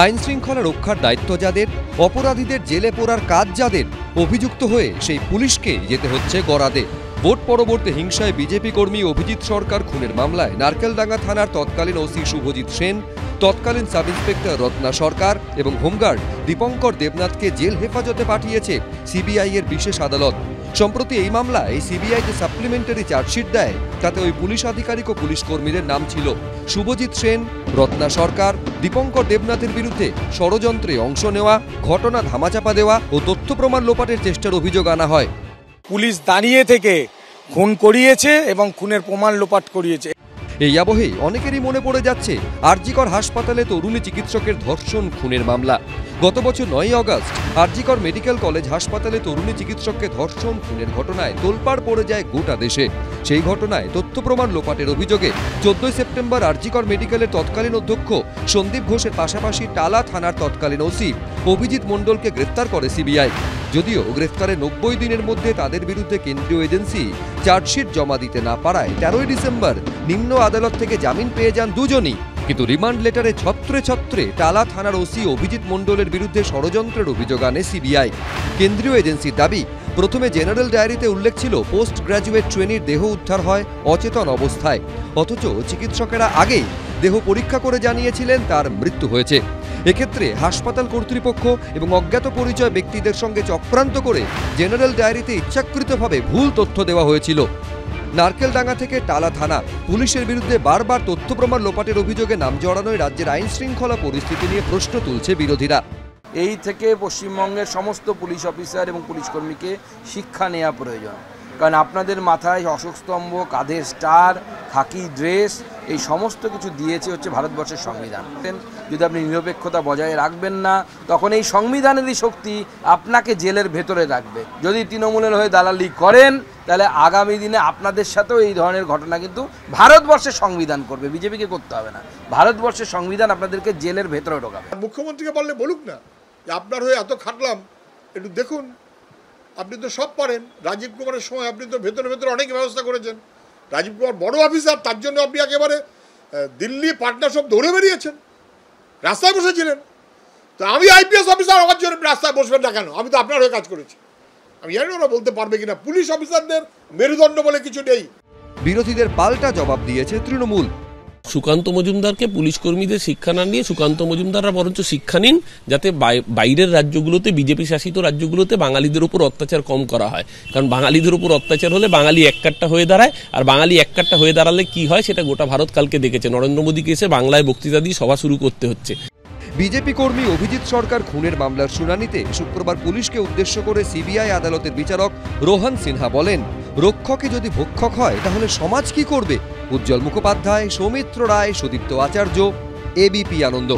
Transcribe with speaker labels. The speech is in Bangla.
Speaker 1: আইন শৃঙ্খলা রক্ষার দায়িত্ব যাদের, অপরাধীদের জেলে পোড়ার কাজ যাদের, অভিযুক্ত হয়ে সেই পুলিশকে যেতে হচ্ছে গরাদে। ভোট পরবর্তী হিংসায় বিজেপি কর্মী অভিজিৎ সরকার খুনের মামলায় নারকেলডাঙ্গা থানার তৎকালীন ওসি শুভজিৎ সেন, তৎকালীন সাব ইন্সপেক্টর রত্না সরকার এবং হোমগার্ড দীপঙ্কর দেবনাথকে জেল হেফাজতে পাঠিয়েছে সিবিআই এর বিশেষ আদালত। সম্প্রতি এই মামলায় সিবিআই যে সাপ্লিমেন্টারি চার্জশিট দেয় তাতে ওই পুলিশ আধিকারিক ও পুলিশ কর্মীদের নাম ছিল শুভজিৎ সেন, রত্না সরকার, দীপঙ্কর দেবনাথের বিরুদ্ধে ষড়যন্ত্রে অংশ নেওয়া, ঘটনা ধামাচাপা দেওয়া ও তথ্য প্রমাণ লোপাটের চেষ্টার অভিযোগ আনা হয়।
Speaker 2: পুলিশ দাঁড়িয়ে থেকে খুন করিয়েছে এবং খুনের প্রমাণ লোপাট করিয়েছে।
Speaker 1: এই আবহেই অনেকেরই মনে পড়ে যাচ্ছে আরজিকর হাসপাতালে তরুণী চিকিৎসকের ধর্ষণ খুনের মামলা। গত বছর 9 আগস্ট আরজিকর মেডিকেল কলেজ হাসপাতালে তরুণী চিকিৎসককে ধর্ষণ খুনের ঘটনায় তোলপাড় পড়ে যায় গোটা দেশে। সেই ঘটনায় তথ্য প্রমাণ লোপাটের অভিযোগে 14 সেপ্টেম্বর আরজিকর মেডিকেলের তৎকালীন অধ্যক্ষ সন্দীপ ঘোষের পাশাপাশি টালা থানার তৎকালীন ওসি অভিজিৎ মণ্ডলকে গ্রেফতার করে সিবিআই। যদিও গ্রেফতারের 90 দিনের মধ্যে তাদের বিরুদ্ধে কেন্দ্রীয় এজেন্সি চার্জশিট জমা দিতে না পারায় 13 ডিসেম্বর নিম্ন আদালত থেকে জামিন পেয়ে যান দুজনই। কিন্তু রিমান্ড লেটারে ছত্রে ছত্রে টালা থানার ওসি অভিজিৎ মণ্ডলের বিরুদ্ধে ষড়যন্ত্রের অভিযোগ আনে সিবিআই। কেন্দ্রীয় এজেন্সির দাবি, প্রথমে জেনারেল ডায়েরিতে উল্লেখ ছিল পোস্ট গ্র্যাজুয়েট ট্রেনির দেহ উদ্ধার হয় অচেতন অবস্থায়, অথচ চিকিৎসকেরা আগেই দেহ পরীক্ষা করে জানিয়েছিলেন তার মৃত্যু হয়েছে। এক্ষেত্রে হাসপাতাল কর্তৃপক্ষ এবং অজ্ঞাত পরিচয় ব্যক্তিদের সঙ্গে চক্রান্ত করে জেনারেল ডায়েরিতে ইচ্ছাকৃতভাবে ভুল তথ্য দেওয়া হয়েছিল। নারকেলডাঙ্গা থেকে টালা থানা পুলিশের বিরুদ্ধে বারবার তথ্য প্রমাণ লোপাটের অভিযোগে নাম জড়ানোয় রাজ্যের আইন শৃঙ্খলা পরিস্থিতি নিয়ে প্রশ্ন তুলছে বিরোধীরা।
Speaker 3: এই থেকে পশ্চিমবঙ্গের সমস্ত পুলিশ অফিসার এবং পুলিশ কর্মীকে শিক্ষা নেওয়া প্রয়োজন, কারণ আপনাদের মাথায় অশোকস্তম্ভ, কাঁধে স্টার, খাকি ড্রেস, এই সমস্ত কিছু দিয়েছে হচ্ছে ভারতবর্ষের সংবিধান। যদি আপনি নিরপেক্ষতা বজায় রাখবেন না, তখন এই সংবিধানেরই শক্তি আপনাকে জেলের ভেতরে রাখবে। যদি তৃণমূলের হয়ে দালালি করেন, তাহলে আগামী দিনে আপনাদের সাথেও এই ধরনের ঘটনা কিন্তু ভারতবর্ষের সংবিধান করবে, বিজেপিকে করতে হবে না। ভারতবর্ষের সংবিধান আপনাদেরকে জেলের ভেতরে ঢোকাবে।
Speaker 4: মুখ্যমন্ত্রীকে বললে বলুক না যে আপনার হয়ে এত খাটলাম, একটু দেখুন, আপনি তো সব পারেন। রাজীব কুমারের সময় আপনি তো ভেতরে ভেতরে অনেক ব্যবস্থা করেছেন। রাজীব কুমার বড় অফিসার, তার জন্য আপনি একেবারে দিল্লি, পাটনা সব দৌড়ে বেরিয়েছেন, রাস্তায় বসেছিলেন। তো আমি আইপিএস অফিসার, আমার জন্য রাস্তায় বসবেন না কেন? আমি তো আপনার হয়ে কাজ করেছি। আমি জানি ওরা বলতে পারবে কিনা, পুলিশ অফিসারদের মেরুদণ্ড বলে কিছু নেই।
Speaker 1: বিরোধীদের পাল্টা জবাব দিয়েছে তৃণমূল।
Speaker 5: সুকান্ত মজুমদারকে পুলিশ কর্মীদের শিক্ষা না নিয়ে সুকান্ত মজুমদাররা বরঞ্চ শিক্ষা নিন, যাতে বাইরের রাজ্যগুলোতে, বিজেপি শাসিত রাজ্যগুলোতে বাঙালিদের উপর অত্যাচার কম করা হয়। কারণ বাঙালিদের উপর অত্যাচার হলে বাঙালি এককাট্টা হয়ে দাঁড়ায়, আর বাঙালি এককাট্টা হয়ে দাঁড়ালে কি হয় সেটা গোটা ভারত কালকে দেখেছে। নরেন্দ্র মোদীকে এসে বাংলায় বক্তৃতা দিয়ে সভা শুরু করতে হচ্ছে।
Speaker 1: বিজেপি কর্মী অভিজিৎ সরকার খুনের মামলার শুনানিতে শুক্রবার পুলিশকে উদ্দেশ্য করে সিবিআই আদালতের বিচারক রোহন সিনহা বলেন, রক্ষকে যদি ভক্ষক হয় তাহলে সমাজ কি করবে? উজ্জ্বল মুখোপাধ্যায়, সৌমিত্র রায়, সুদীপ্ত আচার্য, এবিপি আনন্দ।